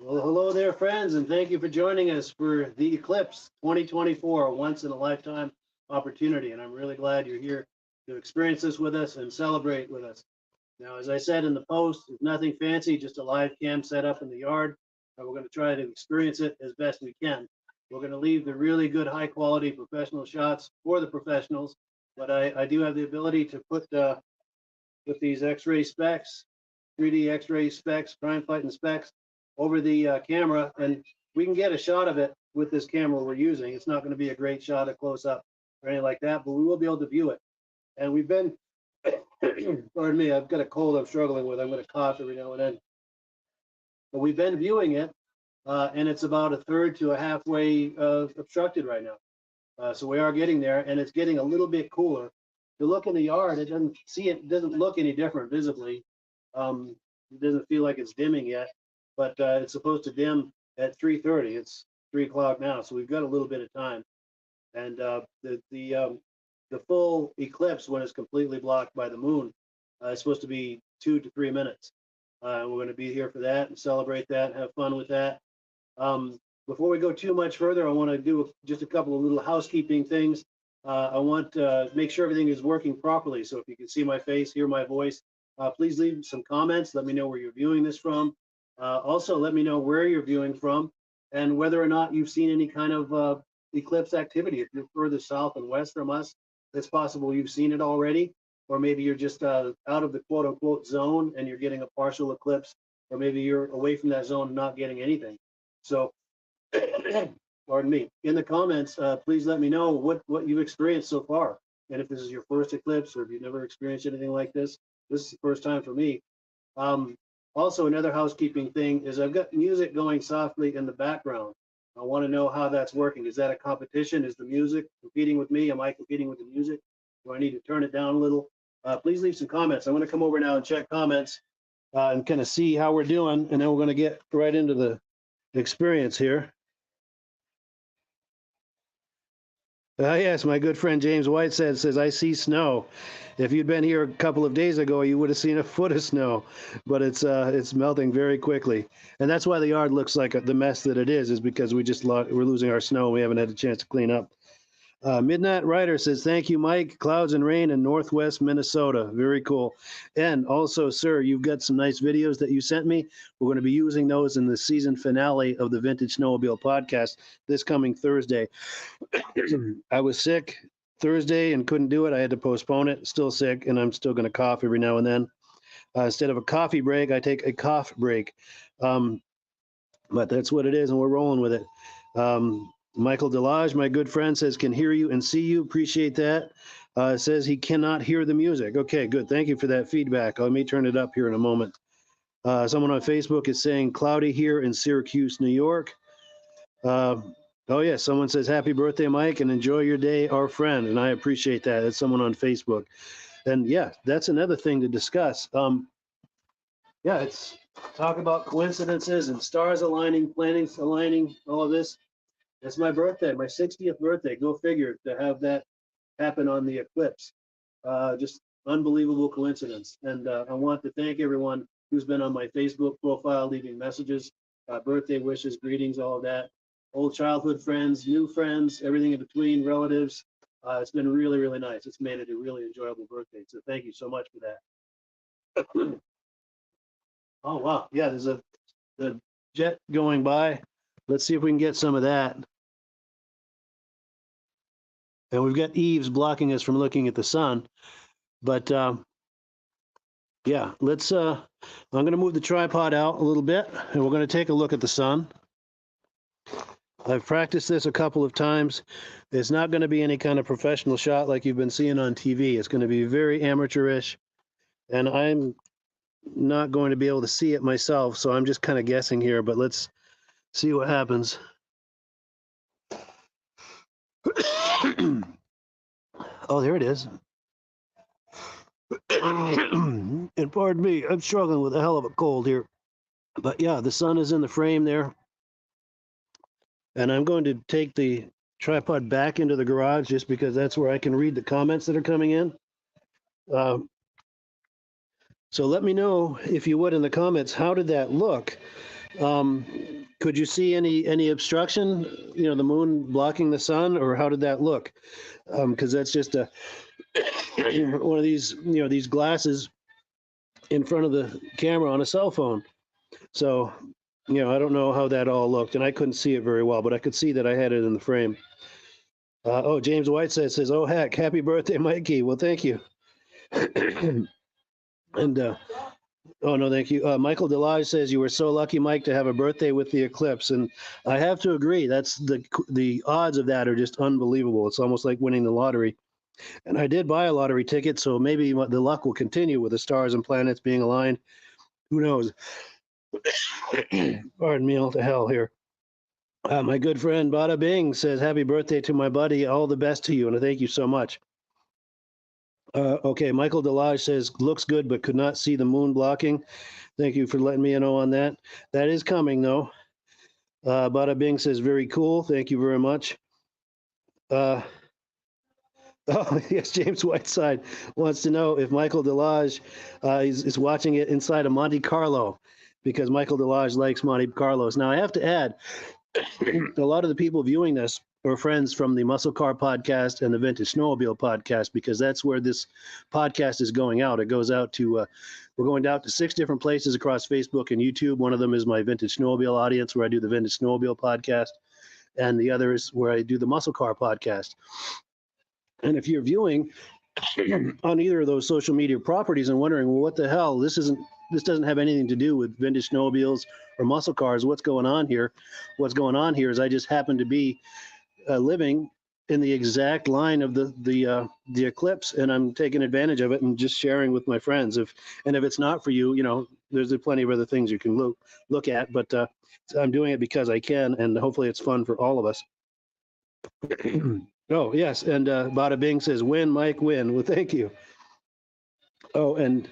Well, hello there, friends, and thank you for joining us for the Eclipse 2024, a once-in-a-lifetime opportunity. And I'm really glad you're here to experience this with us and celebrate with us. Now, as I said in the post, it's nothing fancy, just a live cam set up in the yard. And we're going to try to experience it as best we can. We're going to leave the really good, high-quality professional shots for the professionals, but I do have the ability to put these X-ray specs, 3D X-ray specs, crime fighting specs, over the camera, and we can get a shot of it with this camera we're using. It's not going to be a great shot of close up or anything like that, but we will be able to view it. And we've been, pardon me, I've got a cold I'm struggling with. I'm going to cough every now and then. But we've been viewing it, and it's about a third to a halfway obstructed right now. So we are getting there, and it's getting a little bit cooler. To look in the yard, it doesn't look any different visibly. It doesn't feel like it's dimming yet, but it's supposed to dim at 3:30. It's 3 o'clock now, so we've got a little bit of time. And the full eclipse, when it's completely blocked by the moon, is supposed to be 2 to 3 minutes. We're going to be here for that and celebrate that and have fun with that. Before we go too much further, I want to do just a couple of little housekeeping things. I want to make sure everything is working properly. So if you can see my face, hear my voice, please leave some comments. Let me know where you're viewing this from. Also, let me know where you're viewing from and whether or not you've seen any kind of eclipse activity. If you're further south and west from us, it's possible you've seen it already, or maybe you're just out of the quote unquote zone and you're getting a partial eclipse, or maybe you're away from that zone and not getting anything. So, pardon me, in the comments, please let me know what you've experienced so far. And if this is your first eclipse or if you've never experienced anything like this is the first time for me. Also, another housekeeping thing is I've got music going softly in the background. I want to know how that's working. Is that a competition? Is the music competing with me? Am I competing with the music? Do I need to turn it down a little? Please leave some comments. I'm going to come over now and check comments and kind of see how we're doing, and then we're going to get right into the experience here. Yes, my good friend James White says, I see snow. If you'd been here a couple of days ago, you would have seen a foot of snow, but it's melting very quickly. And that's why the yard looks like the mess that it is because we're losing our snow. We haven't had a chance to clean up. Midnight Rider says, thank you, Mike. Clouds and rain in northwest Minnesota. Very cool. And also, sir, you've got some nice videos that you sent me. We're going to be using those in the season finale of the Vintage Snowmobile podcast this coming Thursday. I was sick Thursday and couldn't do it. I had to postpone it. Still sick, and I'm still going to cough every now and then. Instead of a coffee break, I take a cough break. But that's what it is, and we're rolling with it. Michael Delage, my good friend, says, can hear you and see you. Appreciate that. Says he cannot hear the music. Okay, good. Thank you for that feedback. Let me turn it up here in a moment. Someone on Facebook is saying cloudy here in Syracuse, New York. Oh, yeah, someone says, happy birthday, Mike, and enjoy your day, our friend. And I appreciate that. That's someone on Facebook. And, yeah, that's another thing to discuss. Yeah, it's talk about coincidences and stars aligning, planets aligning, all of this. It's my birthday, my 60th birthday. Go figure to have that happen on the eclipse. Just unbelievable coincidence. And I want to thank everyone who's been on my Facebook profile, leaving messages, birthday wishes, greetings, all of that. Old childhood friends, new friends, everything in between, relatives. It's been really, really nice. It's made it a really enjoyable birthday. So thank you so much for that. Oh, wow. Yeah, there's the jet going by. Let's see if we can get some of that. And we've got eaves blocking us from looking at the sun. But yeah, I'm going to move the tripod out a little bit, and we're going to take a look at the sun. I've practiced this a couple of times. It's not going to be any kind of professional shot like you've been seeing on TV. It's going to be very amateurish, and I'm not going to be able to see it myself, so I'm just kind of guessing here, but let's see what happens. Oh, there it is. And pardon me, I'm struggling with a hell of a cold here. But yeah, the sun is in the frame there. And I'm going to take the tripod back into the garage just because that's where I can read the comments that are coming in. So let me know, if you would, in the comments, how did that look? Could you see any obstruction? You know, the moon blocking the sun, or how did that look? Because that's just a one of these, you know, these glasses in front of the camera on a cell phone. So, you know, I don't know how that all looked, and I couldn't see it very well, but I could see that I had it in the frame. Oh, James White says, "Oh heck, happy birthday, Mikey." Well, thank you. And oh no, thank you. Michael Delage says you were so lucky, Mike, to have a birthday with the eclipse, and I have to agree. That's the odds of that are just unbelievable. It's almost like winning the lottery. And I did buy a lottery ticket, so maybe the luck will continue with the stars and planets being aligned. Who knows? Pardon me, all to hell here. My good friend Bada Bing says, "Happy birthday to my buddy. All the best to you, and thank you so much." Okay, Michael Delage says, "Looks good, but could not see the moon blocking." Thank you for letting me know on that. That is coming, though. Bada Bing says, "Very cool. Thank you very much." Uh, oh, yes, James Whiteside wants to know if Michael Delage is watching it inside of Monte Carlo, because Michael Delage likes Monte Carlos. Now, I have to add, a lot of the people viewing this are friends from the Muscle Car podcast and the Vintage Snowmobile podcast, because that's where this podcast is going out. It goes out to, we're going out to 6 different places across Facebook and YouTube. One of them is my Vintage Snowmobile audience, where I do the Vintage Snowmobile podcast, and the other is where I do the Muscle Car podcast. And if you're viewing on either of those social media properties and wondering, well, what the hell, this doesn't have anything to do with vintage snowmobiles or muscle cars, what's going on here? What's going on here is I just happen to be living in the exact line of the eclipse, and I'm taking advantage of it and just sharing with my friends. If it's not for you, you know, there's plenty of other things you can look at, but I'm doing it because I can, and hopefully it's fun for all of us. Oh, yes, and Bada Bing says, "Win, Mike, win." Well, thank you. Oh, and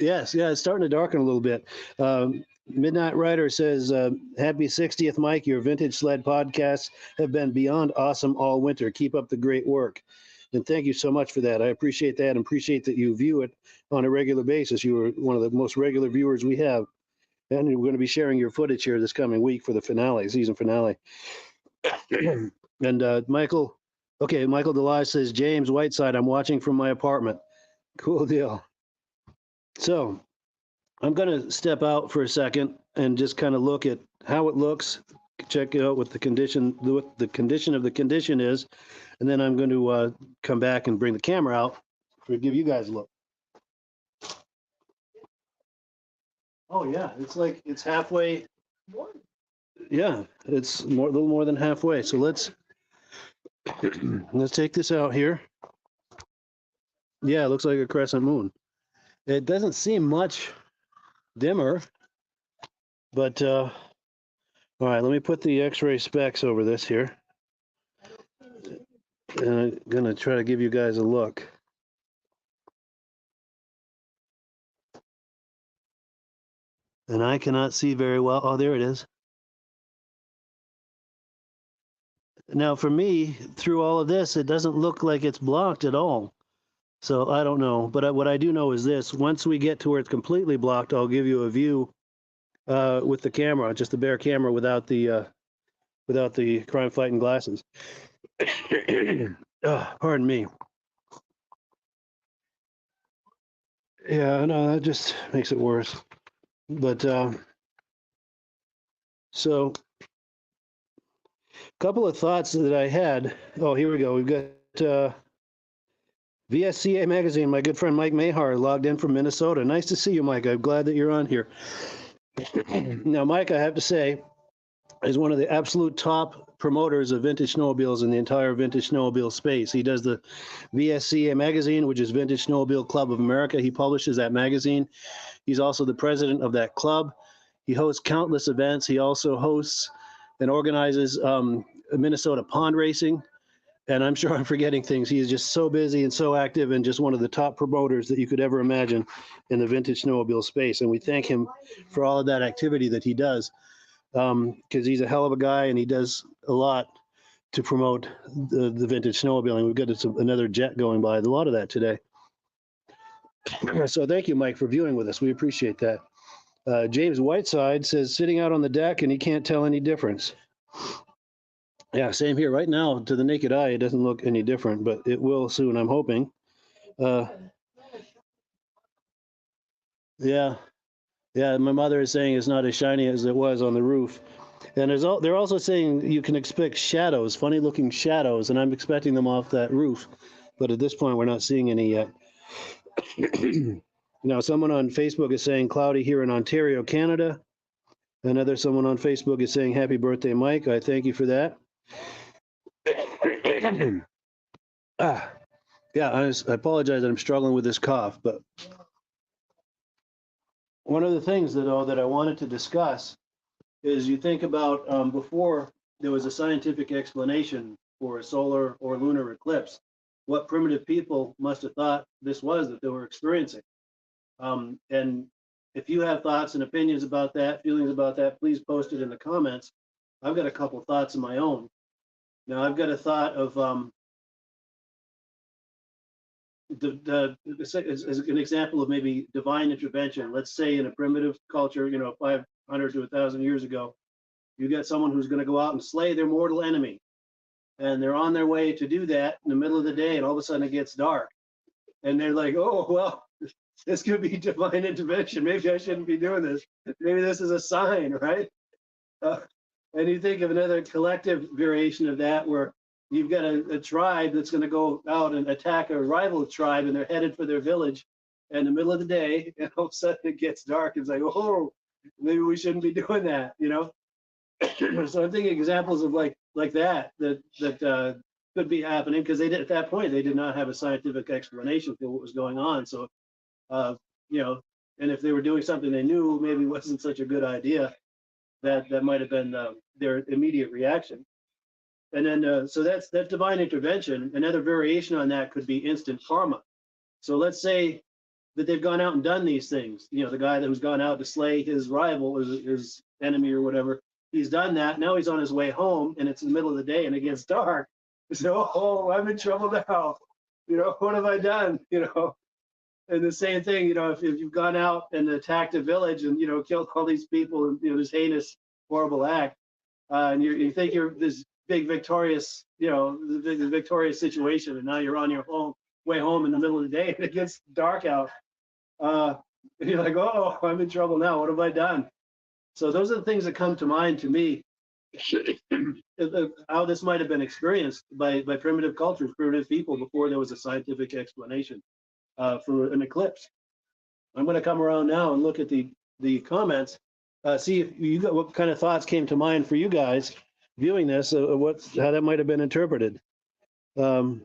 yes, yeah, it's starting to darken a little bit. Midnight Rider says, "Happy 60th, Mike. Your vintage sled podcasts have been beyond awesome all winter. Keep up the great work." And thank you so much for that. I appreciate that, and appreciate that you view it on a regular basis. You are one of the most regular viewers we have. And we're going to be sharing your footage here this coming week for the finale, season finale. And Michael Delage says, "James Whiteside, I'm watching from my apartment." Cool deal. So I'm going to step out for a second and just kind of look at how it looks, check out what the condition of the condition is, and then I'm going to come back and bring the camera out to give you guys a look. Oh yeah, it's halfway. Yeah, it's a little more than halfway. So let's take this out here. Yeah, it looks like a crescent moon. It doesn't seem much dimmer, but all right, let me put the X-ray specs over this here. And I'm gonna try to give you guys a look. And I cannot see very well. Oh, there it is. Now, for me, through all of this, it doesn't look like it's blocked at all. So I don't know. But what I do know is this: once we get to where it's completely blocked, I'll give you a view with the camera, just the bare camera without the crime fighting glasses. Pardon me. Yeah, no, that just makes it worse. But so a couple of thoughts that I had. Oh, here we go. We've got VSCA Magazine. My good friend Mike Mahar logged in from Minnesota. Nice to see you, Mike. I'm glad that you're on here. Now, Mike, I have to say, is one of the absolute top promoters of vintage snowmobiles in the entire vintage snowmobile space. He does the VSCA Magazine, which is Vintage Snowmobile Club of America. He publishes that magazine. He's also the president of that club. He hosts countless events. He also hosts and organizes Minnesota pond racing. And I'm sure I'm forgetting things. He is just so busy and so active, and just one of the top promoters that you could ever imagine in the vintage snowmobile space. And we thank him for all of that activity that he does, because he's a hell of a guy, and he does a lot to promote the vintage snowmobiling. We've got another jet going by, a lot of that today. So thank you, Mike, for viewing with us. We appreciate that. James Whiteside says sitting out on the deck and he can't tell any difference. Yeah, same here. Right now, to the naked eye, it doesn't look any different, but it will soon, I'm hoping. Yeah, yeah. My mother is saying it's not as shiny as it was on the roof. And they're also saying you can expect shadows, funny-looking shadows, and I'm expecting them off that roof. But at this point, we're not seeing any yet. Now, someone on Facebook is saying cloudy here in Ontario, Canada. Someone on Facebook is saying happy birthday, Mike. I thank you for that. Yeah, I apologize that I'm struggling with this cough, but one of the things that I wanted to discuss is you think about before there was a scientific explanation for a solar or lunar eclipse, what primitive people must have thought this was that they were experiencing. And if you have thoughts and opinions about that, feelings about that, please post it in the comments. I've got a couple thoughts of my own. Now, I've got a thought of as an example of maybe divine intervention. Let's say in a primitive culture, 500 to 1,000 years ago, you get someone who's going to go out and slay their mortal enemy. And they're on their way to do that in the middle of the day, and all of a sudden it gets dark. And they're like, oh, well, this could be divine intervention. Maybe I shouldn't be doing this. Maybe this is a sign, right? And you think of another collective variation of that where you've got a tribe that's going to go out and attack a rival tribe, and they're headed for their village in the middle of the day, and all of a sudden it gets dark. It's like, oh, maybe we shouldn't be doing that, So I'm thinking examples of like that could be happening, because at that point they did not have a scientific explanation for what was going on. So, and if they were doing something they knew maybe wasn't such a good idea, that might have been their immediate reaction. And then so that's divine intervention. Another variation on that could be instant karma. So let's say that they've gone out and done these things. The guy that was gone out to slay his rival, his enemy or whatever, he's done that. Now he's on his way home, and it's in the middle of the day, and it gets dark. So, oh, I'm in trouble now. What have I done? And the same thing, if you've gone out and attacked a village and, killed all these people and, this heinous, horrible act, and you think you're this big victorious, the victorious situation, and now you're on your way home in the middle of the day and it gets dark out. And you're like, oh, I'm in trouble now. What have I done? So those are the things that come to mind to me, how this might have been experienced by primitive cultures, primitive people before there was a scientific explanation for an eclipse. I'm going to come around now and look at the comments, see if you got what kind of thoughts came to mind for you guys viewing this, how that might have been interpreted. So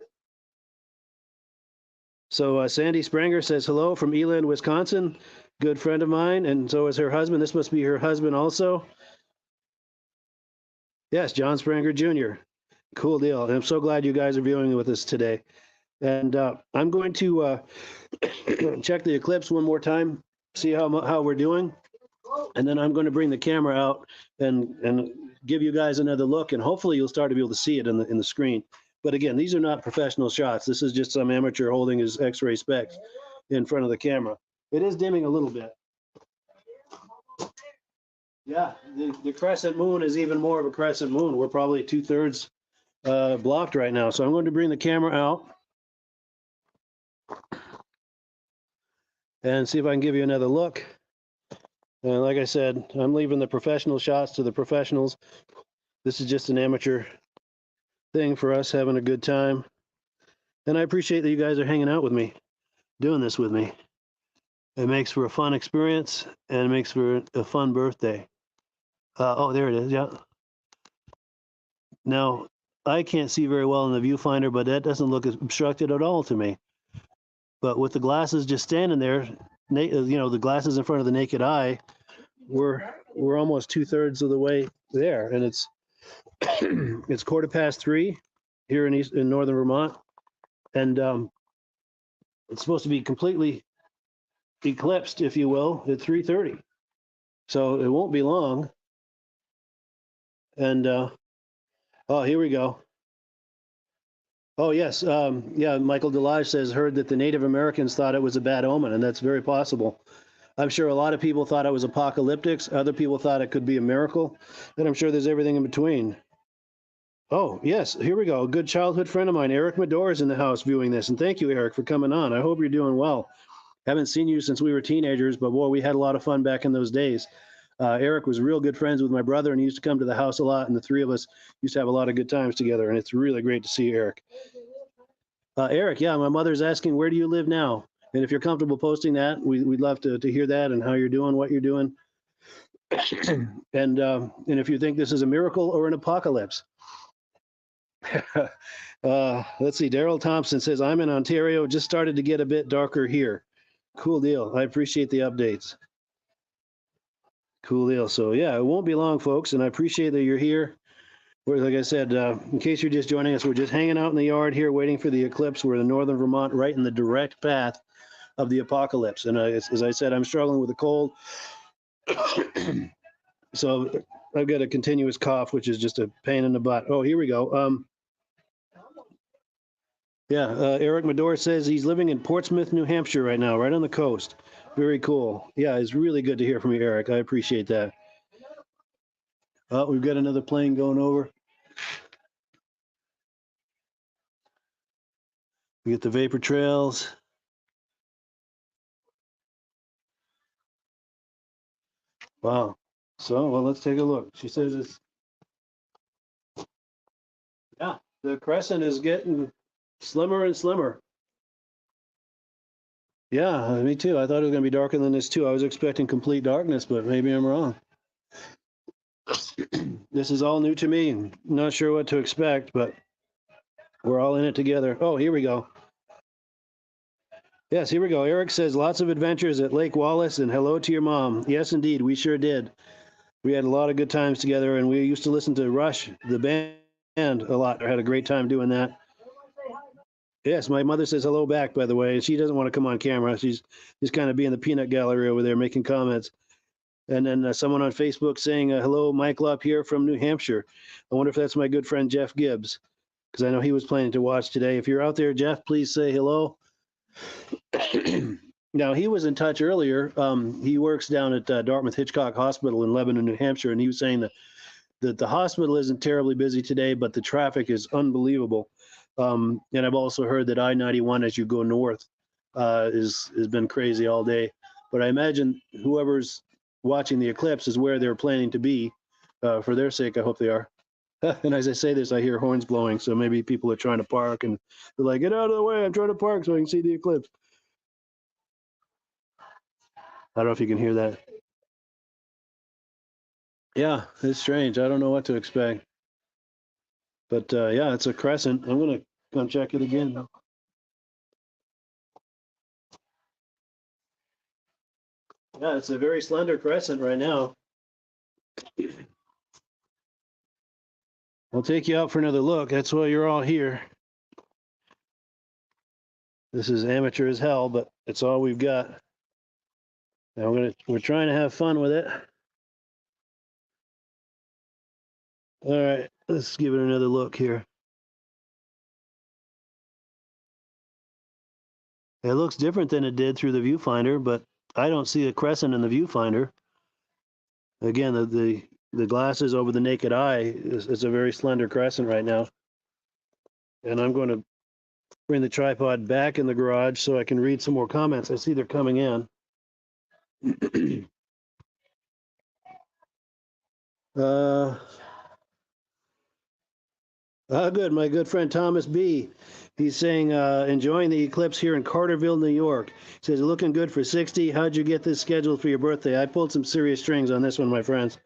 Sandy Spranger says hello from Eland, Wisconsin. Good friend of mine, and so is her husband. This must be her husband also. Yes, John Spranger Jr. Cool deal. And I'm so glad you guys are viewing with us today. And I'm going to check the eclipse one more time, see how we're doing, and then I'm going to bring the camera out and give you guys another look, and hopefully you'll start to be able to see it in the screen. But again, these are not professional shots. This is just some amateur holding his X-ray specs in front of the camera. It is dimming a little bit. Yeah, the crescent moon is even more of a crescent moon. We're probably 2/3 blocked right now. So I'm going to bring the camera out and see if I can give you another look. And like I said, I'm leaving the professional shots to the professionals. This is just an amateur thing for us, having a good time. And I appreciate that you guys are hanging out with me, doing this with me. It makes for a fun experience, and it makes for a fun birthday. Oh, there it is, yeah. Now, I can't see very well in the viewfinder, but that doesn't look obstructed at all to me. But with the glasses just standing there, the glasses in front of the naked eye, we're almost 2/3 of the way there, and it's it's 3:15 here in Northern Vermont, and it's supposed to be completely eclipsed, if you will, at 3:30. So it won't be long. And oh, here we go. Oh yes, yeah. Michael Delage says heard that the Native Americans thought it was a bad omen, and that's very possible. I'm sure a lot of people thought it was apocalyptic. Other people thought it could be a miracle. And I'm sure there's everything in between. Oh, yes. Here we go. A good childhood friend of mine, Eric Medore, is in the house viewing this. And thank you, Eric, for coming on. I hope you're doing well. Haven't seen you since we were teenagers, but boy, we had a lot of fun back in those days. Eric was real good friends with my brother, and he used to come to the house a lot. And the three of us used to have a lot of good times together. And it's really great to see you, Eric. Eric, yeah, my mother's asking, where do you live now? And if you're comfortable posting that, we'd love to hear that and how you're doing, what you're doing. And if you think this is a miracle or an apocalypse. Let's see. Daryl Thompson says, I'm in Ontario. Just started to get a bit darker here. Cool deal. I appreciate the updates. Cool deal. So yeah, it won't be long, folks. And I appreciate that you're here. Like I said, in case you're just joining us, we're just hanging out in the yard here waiting for the eclipse. We're in Northern Vermont, right in the direct path of the apocalypse. And as I said, I'm struggling with a cold. So I've got a continuous cough, which is just a pain in the butt. Oh, here we go. Eric Medore says he's living in Portsmouth, New Hampshire right now, right on the coast. Very cool. Yeah, it's really good to hear from you, Eric. I appreciate that. Oh, we've got another plane going over. We get the vapor trails. Wow. So, well, let's take a look. She says it's, yeah, the crescent is getting slimmer and slimmer. Yeah, me too. I thought it was going to be darker than this too. I was expecting complete darkness, but maybe I'm wrong. This is all new to me. Not sure what to expect, but we're all in it together. Oh, here we go. Yes, here we go. Eric says lots of adventures at Lake Wallace and hello to your mom. Yes, indeed, we sure did. We had a lot of good times together, and we used to listen to Rush, the band, a lot. I had a great time doing that. Yes, my mother says hello back, by the way. She doesn't want to come on camera. She's just kind of being the peanut gallery over there making comments. And then someone on Facebook saying, hello, Michael up here from New Hampshire. I wonder if that's my good friend, Jeff Gibbs, because I know he was planning to watch today. If you're out there, Jeff, please say hello. Now, he was in touch earlier. He works down at Dartmouth Hitchcock Hospital in Lebanon, New Hampshire, and he was saying that the hospital isn't terribly busy today, but the traffic is unbelievable. And I've also heard that I-91 as you go north has been crazy all day. But I imagine whoever's watching the eclipse is where they're planning to be. For their sake, I hope they are. And as I say this, I hear horns blowing, so maybe people are trying to park and they're like, get out of the way, I'm trying to park so I can see the eclipse. I don't know if you can hear that. Yeah, it's strange. I don't know what to expect. But yeah, it's a crescent. I'm going to come check it again. Yeah, it's a very slender crescent right now. I'll take you out for another look. That's why you're all here. This is amateur as hell, but it's all we've got. Now we're trying to have fun with it. All right, let's give it another look here. It looks different than it did through the viewfinder, but I don't see a crescent in the viewfinder. Again, the glasses over the naked eye is a very slender crescent right now. And I'm going to bring the tripod back in the garage so I can read some more comments. I see they're coming in. Good. My good friend Thomas B. He's saying, enjoying the eclipse here in Carterville, New York. He says, looking good for 60. How'd you get this scheduled for your birthday? I pulled some serious strings on this one, my friends.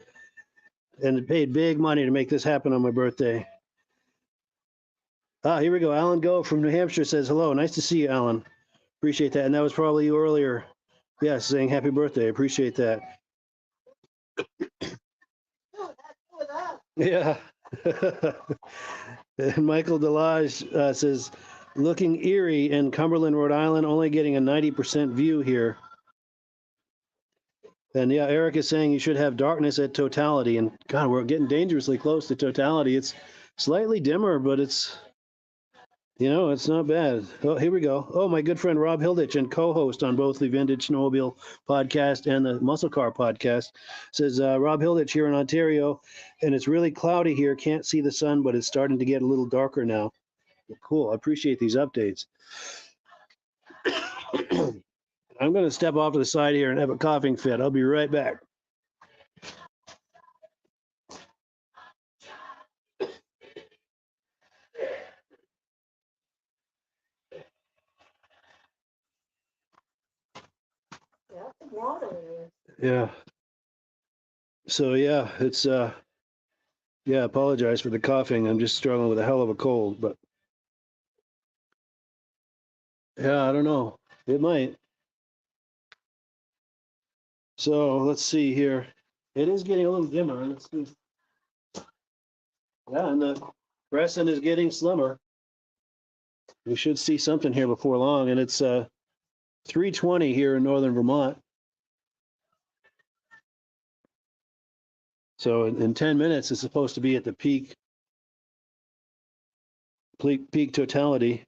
And it paid big money to make this happen on my birthday. Here we go. Alan Go from New Hampshire says, hello. Nice to see you, Alan. Appreciate that. And that was probably you earlier. Yeah, saying happy birthday. Appreciate that. Yeah. And Michael Delage says, looking eerie in Cumberland, Rhode Island, only getting a 90% view here. And yeah, Eric is saying you should have darkness at totality. And God, we're getting dangerously close to totality. It's slightly dimmer, but it's You know, it's not bad. Oh, here we go. Oh, my good friend Rob Hilditch and co-host on both the Vintage Snowmobile podcast and the Muscle Car podcast says Rob Hilditch here in Ontario, and it's really cloudy here. Can't see the sun, but it's starting to get a little darker now. Cool. I appreciate these updates. I'm going to step off to the side here and have a coughing fit. I'll be right back. Yeah. So yeah, it's yeah, apologize for the coughing. I'm just struggling with a hell of a cold, but yeah, I don't know. It might. So let's see here. It is getting a little dimmer. Let's see. Yeah, and the crescent is getting slimmer. We should see something here before long, and it's 3:20 here in Northern Vermont. So in 10 minutes, it's supposed to be at the peak totality.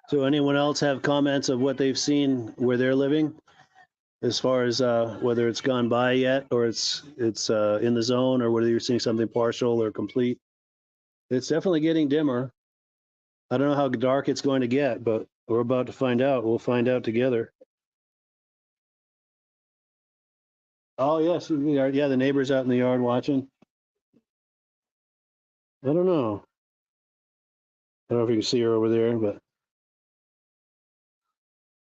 So anyone else have comments of what they've seen where they're living, as far as whether it's gone by yet, or it's in the zone, or whether you're seeing something partial or complete? It's definitely getting dimmer. I don't know how dark it's going to get, but we're about to find out. We'll find out together. Oh yes, yeah, the neighbors out in the yard watching. I don't know. I don't know if you can see her over there, but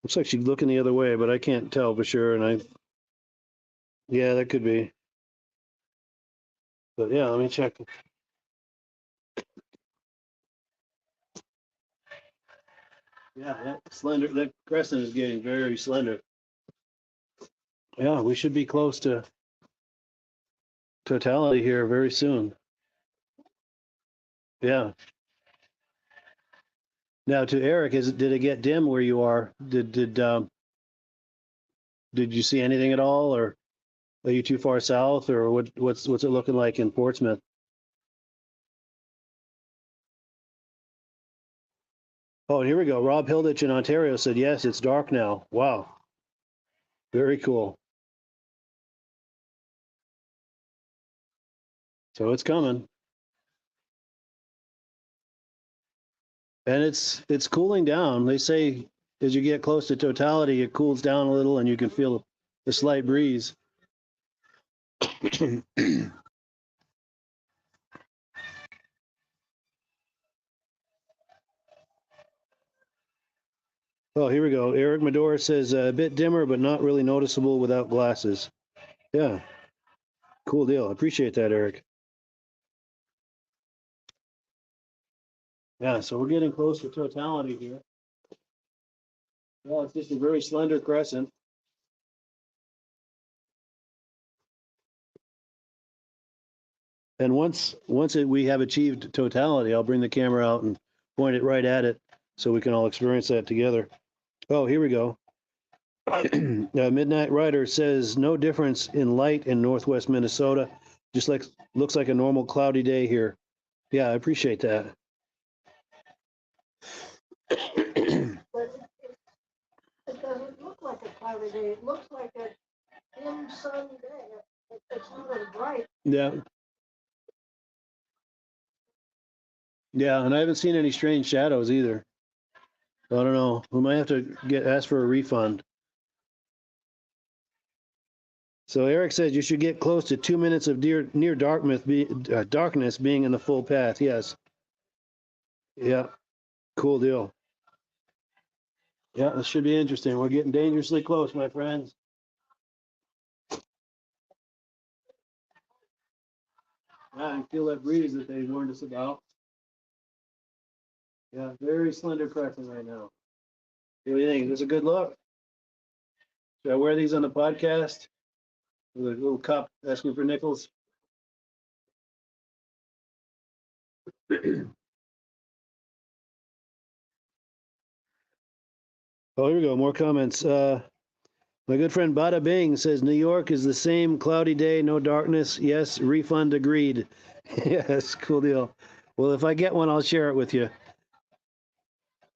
looks like she's looking the other way, but I can't tell for sure. Yeah, that could be. But yeah, let me check. Yeah, that slender, that crescent is getting very slender. Yeah, we should be close to totality here very soon. Yeah. Now to Eric, did it get dim where you are? Did you see anything at all, or are you too far south, or what's it looking like in Portsmouth? Oh, and here we go. Rob Hilditch in Ontario said yes, it's dark now. Wow, very cool. So it's coming, and it's cooling down. They say as you get close to totality, it cools down a little, and you can feel a slight breeze. Oh, here we go. Eric Medora says a bit dimmer, but not really noticeable without glasses. Yeah, cool deal. I appreciate that, Eric. Yeah, so we're getting close to totality here. Well, it's just a very slender crescent. And we have achieved totality, I'll bring the camera out and point it right at it so we can all experience that together. Oh, here we go. Midnight Rider says no difference in light in northwest Minnesota. Just like looks like a normal cloudy day here. Yeah, I appreciate that. It doesn't look like a cloudy day. It looks like a dim sun day. It's not as bright. Yeah. Yeah, and I haven't seen any strange shadows either. I don't know. We might have to ask for a refund. So Eric says you should get close to 2 minutes of near darkness being in the full path. Yes. Yeah. Cool deal. Yeah, this should be interesting. We're getting dangerously close, my friends. Yeah, I can feel that breeze that they warned us about. Yeah, very slender crescent right now. What do you think? Is this a good look? Should I wear these on the podcast? With a little cup asking for nickels. Oh, here we go. More comments. My good friend Bada Bing says New York is the same cloudy day, no darkness. Yes, refund agreed. Yes, cool deal. Well, if I get one, I'll share it with you.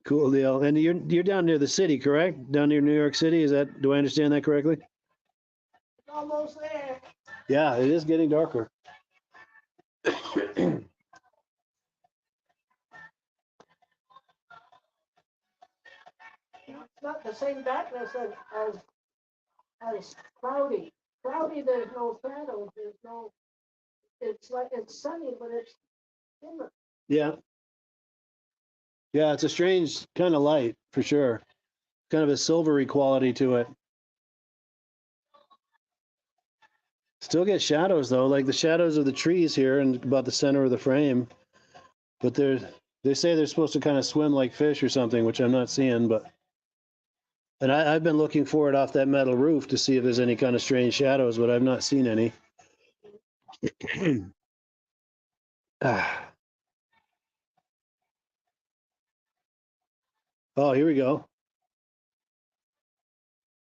Cool deal. And you're down near the city, correct? Down near New York City. Is that? Do I understand that correctly? Almost there. Yeah, it is getting darker. It's not the same darkness as cloudy. Cloudy, there's no shadows, there's no, it's like, it's sunny, but it's dimmer. Yeah. Yeah, it's a strange kind of light for sure. Kind of a silvery quality to it. Still get shadows though, like the shadows of the trees here and about the center of the frame. But they say they're supposed to kind of swim like fish or something, which I'm not seeing. But and I've been looking for it off that metal roof to see if there's any kind of strange shadows, but I've not seen any. Ah. Oh, here we go.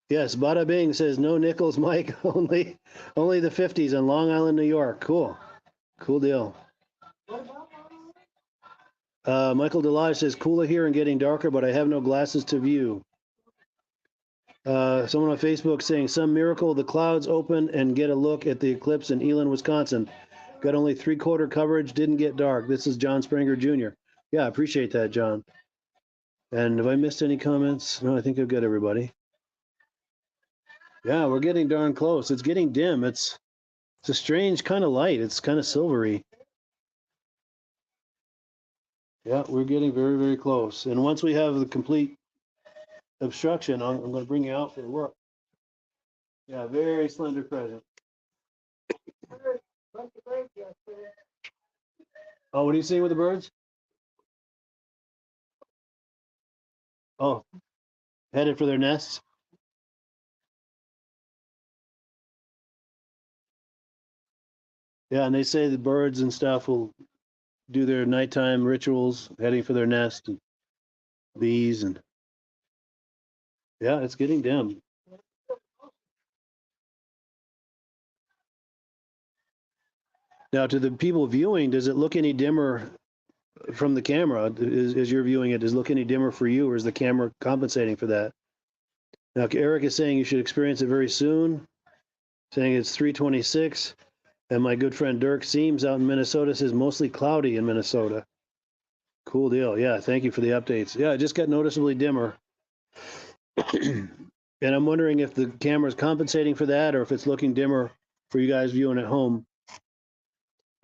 Yes, Bada Bing says no nickels, Mike. Only the 50s on Long Island, New York. Cool, cool deal. What about Michael Delage says cooler here and getting darker, but I have no glasses to view. Someone on Facebook saying some miracle the clouds open and get a look at the eclipse in Elon, Wisconsin. Got only 3/4 coverage, didn't get dark. This is John Springer Jr. Yeah, I appreciate that, John. And have I missed any comments? No, I think I've got everybody. Yeah, we're getting darn close. It's getting dim. It's a strange kind of light. It's kind of silvery. Yeah, we're getting very, very close. And once we have the complete obstruction, I'm going to bring you out for work. Yeah, very slender present. her? Bunch of birds yesterday. Oh, what are you seeing with the birds? Oh, headed for their nests. Yeah, and they say the birds and stuff will do their nighttime rituals, heading for their nest, and bees, and yeah, it's getting dim. Now, to the people viewing, does it look any dimmer from the camera? As you're viewing it, does it look any dimmer for you, or is the camera compensating for that? Now, Eric is saying you should experience it very soon, saying it's 326. And my good friend Dirk Seams out in Minnesota says mostly cloudy in Minnesota. Cool deal. Yeah, thank you for the updates. Yeah, it just got noticeably dimmer. And I'm wondering if the camera is compensating for that or if it's looking dimmer for you guys viewing at home.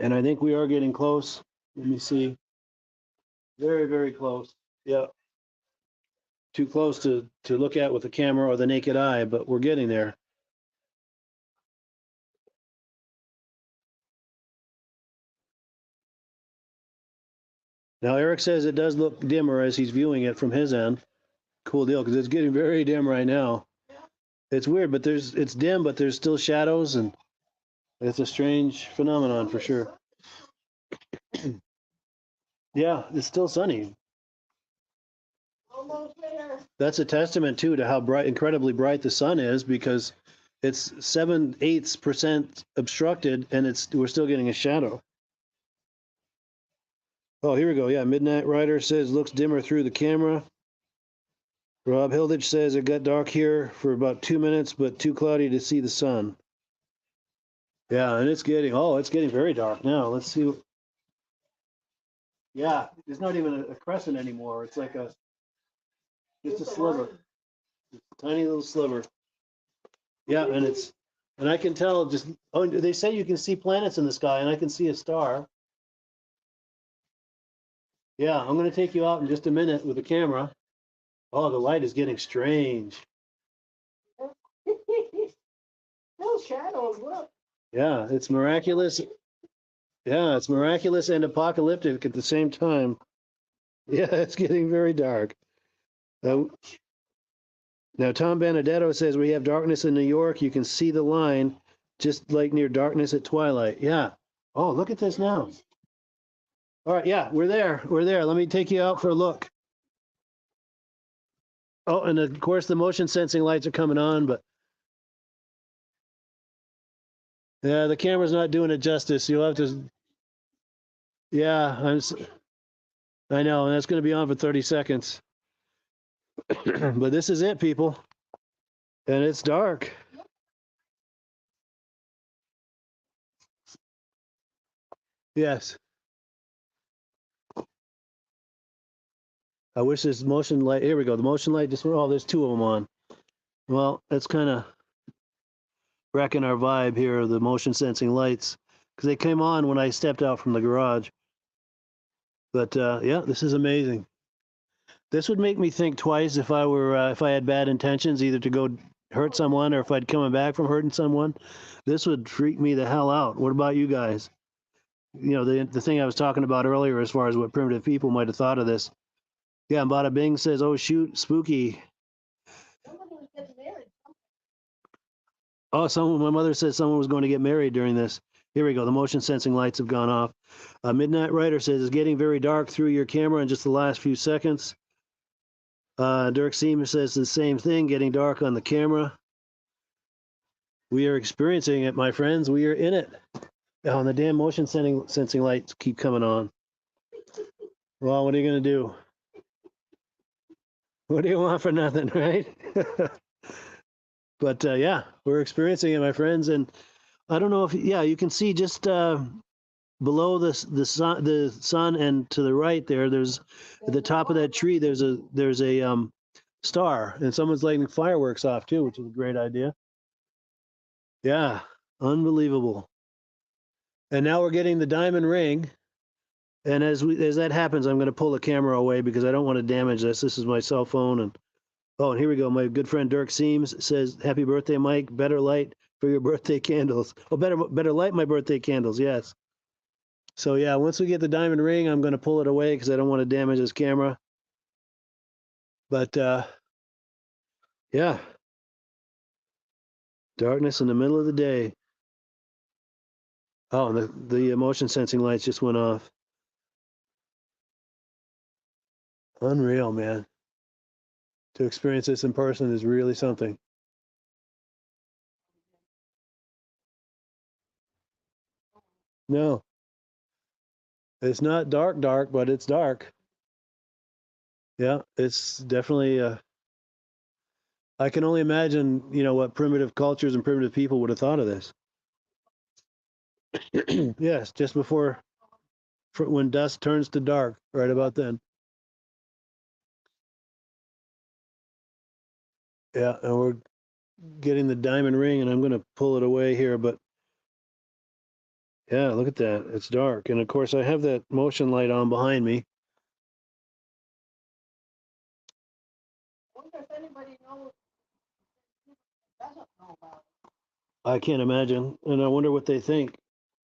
And I think we are getting close. Let me see. Very, very close. Yeah. Too close to look at with the camera or the naked eye, but we're getting there. Now, Eric says it does look dimmer as he's viewing it from his end. Cool deal, because it's getting very dim right now. It's weird, but it's dim, but there's still shadows, and it's a strange phenomenon for sure. Yeah, it's still sunny. Almost there. That's a testament too to how bright, incredibly bright the sun is, because it's 7/8% obstructed, and we're still getting a shadow. Oh, here we go. Yeah, Midnight Rider says looks dimmer through the camera. Rob Hilditch says it got dark here for about 2 minutes, but too cloudy to see the sun. Yeah, and it's getting very dark now. Let's see. Yeah, it's not even a crescent anymore. It's like just a sliver, tiny little sliver. Yeah, and I can tell just, oh, they say you can see planets in the sky, and I can see a star. Yeah, I'm going to take you out in just a minute with the camera. Oh, the light is getting strange. No shadows, look. Yeah, it's miraculous. Yeah, it's miraculous and apocalyptic at the same time. Yeah, it's getting very dark. Now, Tom Benedetto says we have darkness in New York. You can see the line just like near darkness at twilight. Yeah. Oh, look at this now. All right. Yeah, we're there. We're there. Let me take you out for a look. Oh, and of course, the motion sensing lights are coming on, but yeah, the camera's not doing it justice. You'll have to. Yeah, I know, and that's going to be on for 30 seconds. But this is it, people. And it's dark. Yes. I wish this motion light. Here we go. The motion light just. Oh, there's two of them on. Well, that's kind of wrecking our vibe here. The motion sensing lights, because they came on when I stepped out from the garage. But yeah, this is amazing. This would make me think twice if I had bad intentions, either to go hurt someone or if I'd coming back from hurting someone. This would freak me the hell out. What about you guys? You know, the thing I was talking about earlier as far as what primitive people might have thought of this. Yeah, and Bada Bing says, "Oh shoot, spooky." Oh, my mother says someone was going to get married during this. Here we go. The motion sensing lights have gone off. Midnight Rider says it's getting very dark through your camera in just the last few seconds. Dirk Seamer says the same thing, getting dark on the camera. We are experiencing it, my friends. We are in it. Oh, and the damn motion sensing lights keep coming on. Well, what are you going to do? What do you want for nothing, right? But yeah, we're experiencing it, my friends. And I don't know if, yeah, you can see just below the sun and to the right there, there's at the top of that tree, there's a star, and someone's lighting fireworks off too, which is a great idea. Yeah, unbelievable. And now we're getting the diamond ring. And as that happens, I'm going to pull the camera away because I don't want to damage this. This is my cell phone. And oh, and here we go. My good friend Dirk Seams says, "Happy birthday, Mike. Better light for your birthday candles. Oh, better light my birthday candles. Yes." So yeah, once we get the diamond ring, I'm going to pull it away because I don't want to damage this camera. But yeah, darkness in the middle of the day. Oh, and the motion sensing lights just went off. Unreal, man. To experience this in person is really something. No, it's not dark, but it's dark. Yeah, it's definitely. I can only imagine, what primitive cultures and primitive people would have thought of this. Yes, just before, when dusk turns to dark, right about then. Yeah, and we're getting the diamond ring, and I'm going to pull it away here, but yeah, look at that. It's dark, and of course I have that motion light on behind me. I wonder if anybody knows, doesn't know about it. I can't imagine, and I wonder what they think.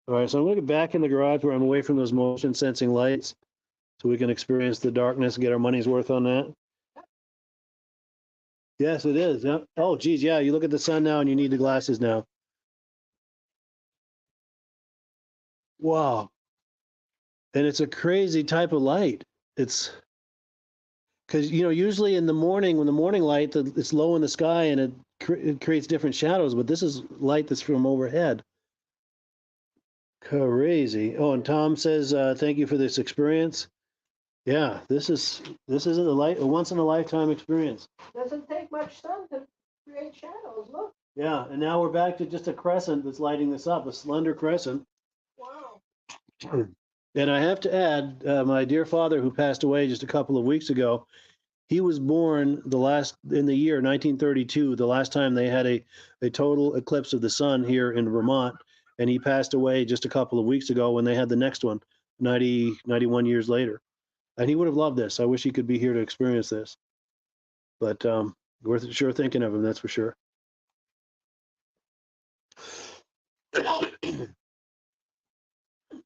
All right, so I'm going to get back in the garage where I'm away from those motion sensing lights, so we can experience the darkness and get our money's worth on that. Yes, it is. Yeah. Oh, geez, yeah. You look at the sun now, and you need the glasses now. Wow. And it's a crazy type of light. It's because usually in the morning, when the morning light, it's low in the sky and it creates different shadows. But this is light that's from overhead. Crazy. Oh, and Tom says, "Thank you for this experience." Yeah, this isn't a once in a lifetime experience. Doesn't take much sun to create shadows. Look. Yeah, and now we're back to just a crescent that's lighting this up, a slender crescent. Wow. And I have to add, my dear father, who passed away just a couple of weeks ago, he was born in the year 1932, the last time they had a total eclipse of the sun here in Vermont, and he passed away just a couple of weeks ago when they had the next one, 91 years later. And he would have loved this. I wish he could be here to experience this. But we're sure thinking of him, that's for sure.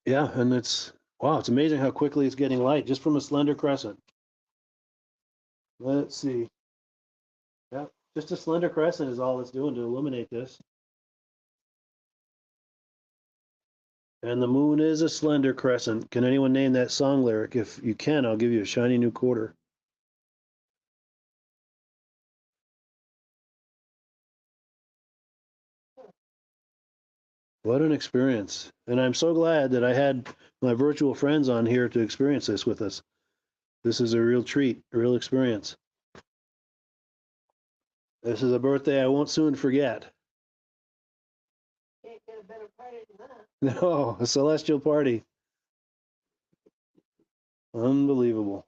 Yeah, and it's amazing how quickly it's getting light just from a slender crescent. Let's see. Yeah, Just a slender crescent is all it's doing to illuminate this. And the moon is a slender crescent. Can anyone name that song lyric? If you can, I'll give you a shiny new quarter. What an experience. And I'm so glad that I had my virtual friends on here to experience this with us. This is a real treat, a real experience. This is a birthday I won't soon forget. Can't get a better party than that. No, a celestial party. Unbelievable.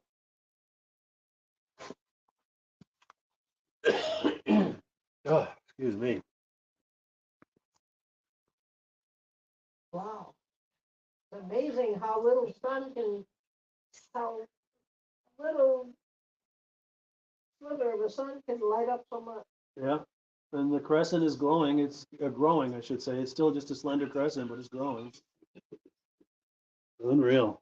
Oh, excuse me. Wow. It's amazing how little sun can, how little sliver of the sun can light up so much. Yeah. And the crescent is glowing. It's growing, I should say. It's still just a slender crescent, but it's growing. Unreal.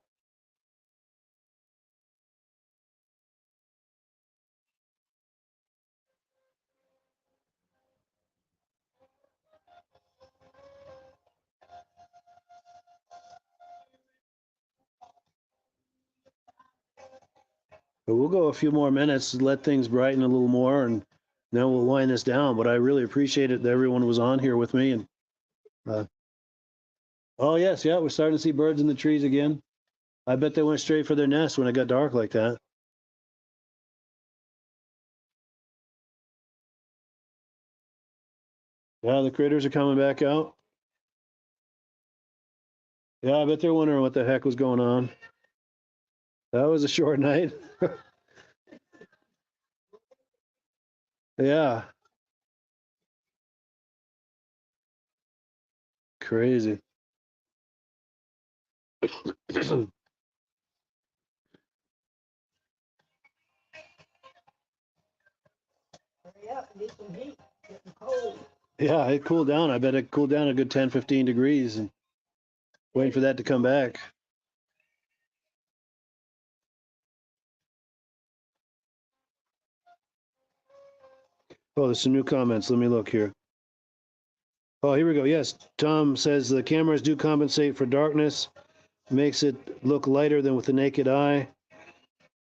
But we'll go a few more minutes, let things brighten a little more, and then we'll wind this down. But I really appreciate it that everyone was on here with me. And oh yes, yeah, we're starting to see birds in the trees again. I bet they went straight for their nest when it got dark like that. Yeah, the critters are coming back out. Yeah, I bet they're wondering what the heck was going on. That was a short night. Yeah, crazy. Hurry up, need some heat, getting cold. Yeah, it cooled down. I bet it cooled down a good 10, 15 degrees and waiting for that to come back. Oh, there's some new comments. Let me look here. Oh, here we go. Yes, Tom says the cameras do compensate for darkness, makes it look lighter than with the naked eye.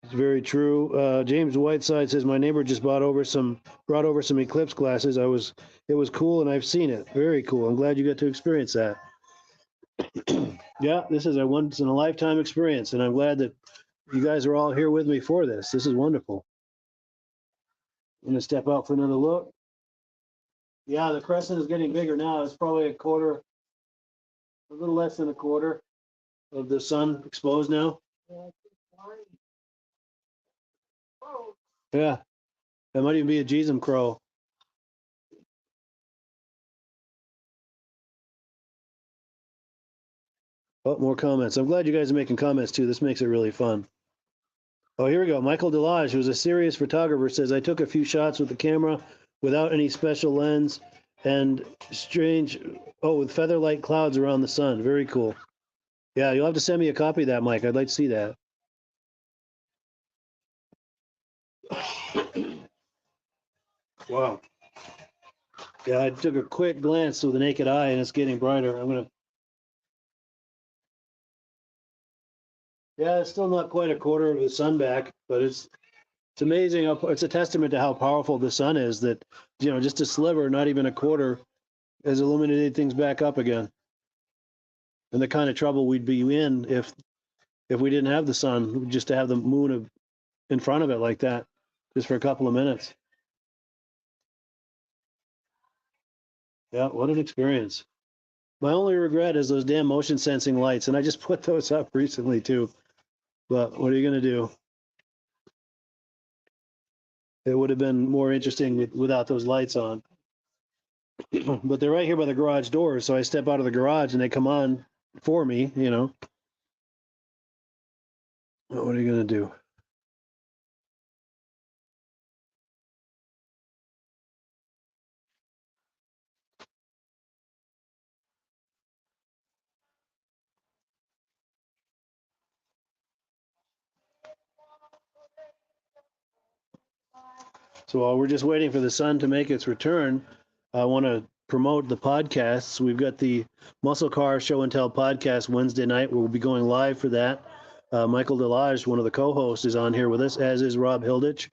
It's very true. James Whiteside says my neighbor just brought over some Eclipse glasses. It was cool, and I've seen it. Very cool. I'm glad you got to experience that. Yeah, this is a once in a lifetime experience, and I'm glad that you guys are all here with me for this. This is wonderful. I'm gonna step out for another look. Yeah, the crescent is getting bigger now. It's probably a quarter, a little less than a quarter of the sun exposed now. Yeah, it's fine. Oh, Yeah, that might even be a Jeezum crow. Oh, more comments. I'm glad you guys are making comments too. This makes it really fun. Oh, here we go. Michael Delage, who's a serious photographer, says I took a few shots with the camera without any special lens and strange, oh, with feather-light clouds around the sun. Very cool. Yeah, you'll have to send me a copy of that, Mike. I'd like to see that. Wow. Yeah, I took a quick glance with the naked eye, and it's getting brighter. Yeah, it's still not quite a quarter of the sun back, but it's amazing. It's a testament to how powerful the sun is that, just a sliver, not even a quarter, has illuminated things back up again. And the kind of trouble we'd be in if we didn't have the sun, just to have the moon in front of it like that, just for a couple of minutes. Yeah, what an experience. My only regret is those damn motion sensing lights, and I just put those up recently too. But what are you going to do? It would have been more interesting without those lights on. But they're right here by the garage door, so I step out of the garage and they come on for me, What are you going to do? So while we're just waiting for the sun to make its return, I want to promote the podcasts. We've got the Muscle Car Show and Tell podcast Wednesday night. We'll be going live for that. Michael Delage, one of the co-hosts, is on here with us, as is Rob Hilditch.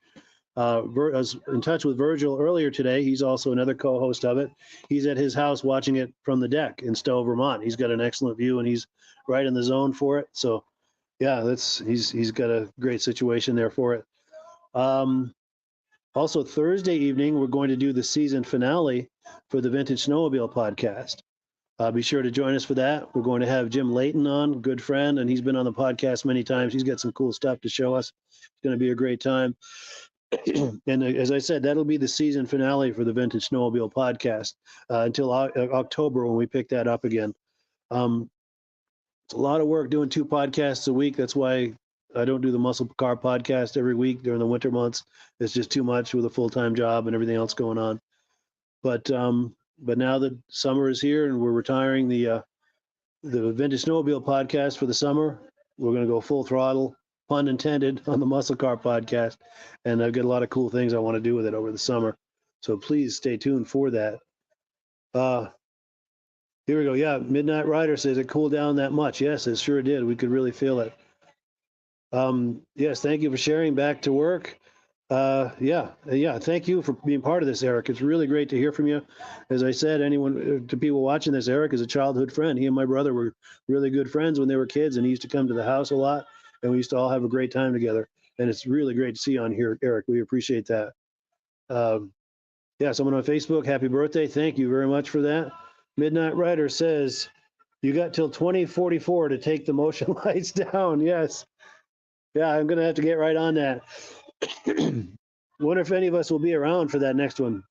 I was in touch with Virgil earlier today. He's also another co-host of it. He's at his house watching it from the deck in Stowe, Vermont. He's got an excellent view, and he's right in the zone for it. So, yeah, he's got a great situation there for it. Also, Thursday evening, we're going to do the season finale for the Vintage Snowmobile podcast. Be sure to join us for that. We're going to have Jim Layton on, good friend, and he's been on the podcast many times. He's got some cool stuff to show us. It's going to be a great time. And as I said, that'll be the season finale for the Vintage Snowmobile podcast until October when we pick that up again. It's a lot of work doing 2 podcasts a week. That's why I don't do the Muscle Car podcast every week during the winter months. It's just too much with a full-time job and everything else going on. But now that summer is here and we're retiring the Vintage Snowmobile podcast for the summer, we're going to go full throttle, pun intended, on the Muscle Car podcast. And I've got a lot of cool things I want to do with it over the summer. So please stay tuned for that. Here we go. Yeah, Midnight Rider says it cooled down that much. Yes, it sure did. We could really feel it. Yes, thank you for sharing. Back to work. Yeah. Thank you for being part of this, Eric. It's really great to hear from you. As I said, to people watching this, Eric is a childhood friend. He and my brother were really good friends when they were kids, and he used to come to the house a lot, and we used to all have a great time together. And it's really great to see you on here, Eric. We appreciate that. Yeah, someone on Facebook, happy birthday. Thank you very much for that. Midnight Rider says, you got till 2044 to take the motion lights down. Yes. Yeah, I'm going to have to get right on that. Wonder if any of us will be around for that next one.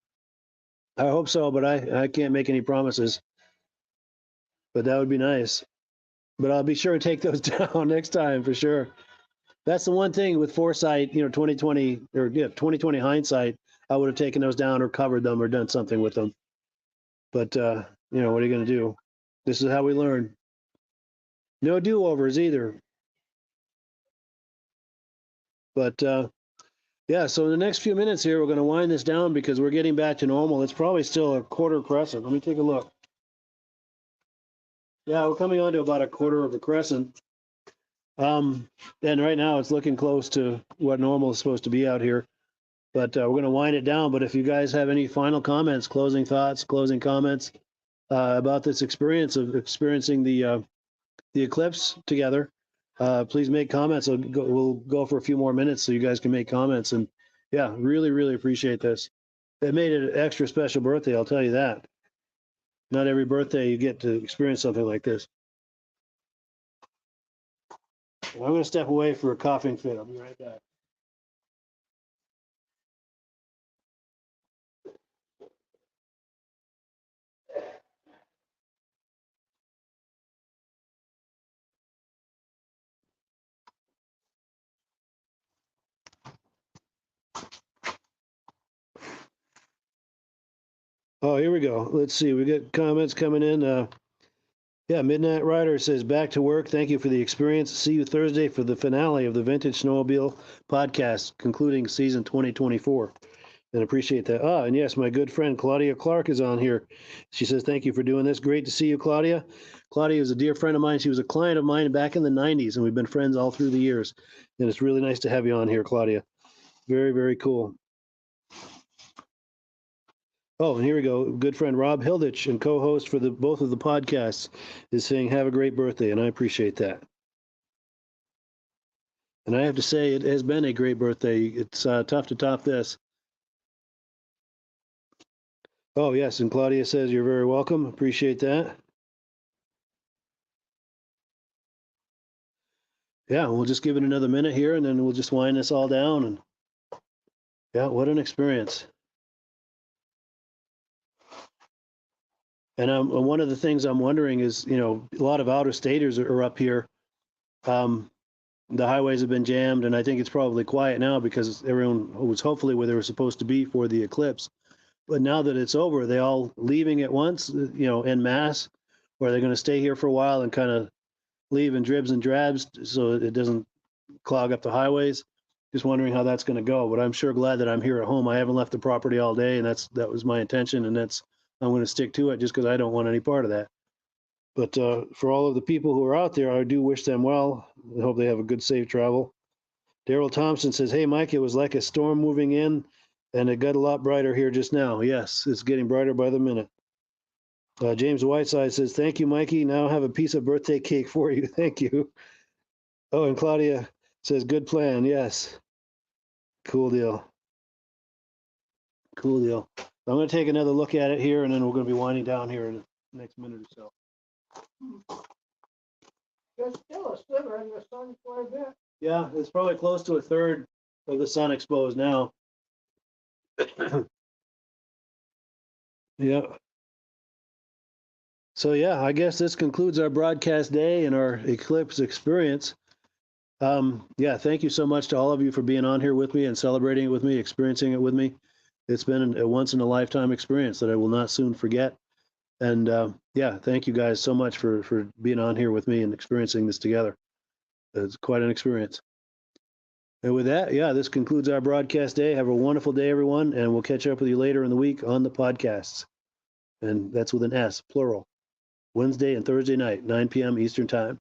I hope so, but I can't make any promises. But that would be nice. But I'll be sure to take those down next time for sure. That's the one thing with foresight, 2020 hindsight, I would have taken those down or covered them or done something with them. But, what are you going to do? This is how we learn. No do-overs either. But, yeah, so in the next few minutes here, we're going to wind this down because we're getting back to normal. It's probably still a quarter crescent. Let me take a look. Yeah, we're coming on to about a quarter of a crescent. And right now it's looking close to what normal is supposed to be out here. But we're going to wind it down. But if you guys have any final comments, closing thoughts, closing comments about this experience of experiencing the eclipse together, please make comments. We'll go for a few more minutes so you guys can make comments. And yeah, really, really appreciate this. It made it an extra special birthday, I'll tell you that. Not every birthday you get to experience something like this. I'm going to step away for a coughing fit. I'll be right back. Oh, here we go. Let's see. We got comments coming in. Yeah, Midnight Rider says, back to work. Thank you for the experience. See you Thursday for the finale of the Vintage Snowmobile podcast, concluding season 2024. And appreciate that. And yes, my good friend Claudia Clark is on here. She says, thank you for doing this. Great to see you, Claudia. Claudia is a dear friend of mine. She was a client of mine back in the 90s, and we've been friends all through the years. And it's really nice to have you on here, Claudia. Very, very cool. Oh, and here we go. Good friend Rob Hilditch and co-host for both of the podcasts is saying, have a great birthday, and I appreciate that. And I have to say, it has been a great birthday. It's tough to top this. Oh, yes, and Claudia says, you're very welcome. Appreciate that. Yeah, we'll just give it another minute here, and then we'll just wind this all down. And yeah, what an experience. And one of the things I'm wondering is, a lot of out-of-staters are up here. The highways have been jammed, and I think it's probably quiet now because everyone was hopefully where they were supposed to be for the eclipse. But now that it's over, are they all leaving at once, en masse, or are they going to stay here for a while and kind of leave in dribs and drabs so it doesn't clog up the highways? just wondering how that's going to go. But I'm sure glad that I'm here at home. I haven't left the property all day, and that was my intention, and I'm going to stick to it just because I don't want any part of that. But for all of the people who are out there, I do wish them well. I hope they have a good, safe travel. Daryl Thompson says, "Hey, Mike, it was like a storm moving in, and it got a lot brighter here just now. Yes, it's getting brighter by the minute." James Whiteside says, "Thank you, Mikey. Now I have a piece of birthday cake for you. Thank you." Oh, and Claudia says, "Good plan. Yes. Cool deal. Cool deal." I'm going to take another look at it here, and then we're going to be winding down here in the next minute or so. There's still a sliver in the sun quite a bit. Yeah, it's probably close to a third of the sun exposed now. Yeah. So yeah, I guess this concludes our broadcast day and our eclipse experience. Yeah, thank you so much to all of you for being on here with me and celebrating it with me, experiencing it with me. It's been a once in a lifetime experience that I will not soon forget. And yeah, thank you guys so much for being on here with me and experiencing this together. It's quite an experience. And with that, yeah, this concludes our broadcast day. Have a wonderful day, everyone, and we'll catch up with you later in the week on the podcasts. And that's with an S, plural. Wednesday and Thursday night, 9 p.m. Eastern Time.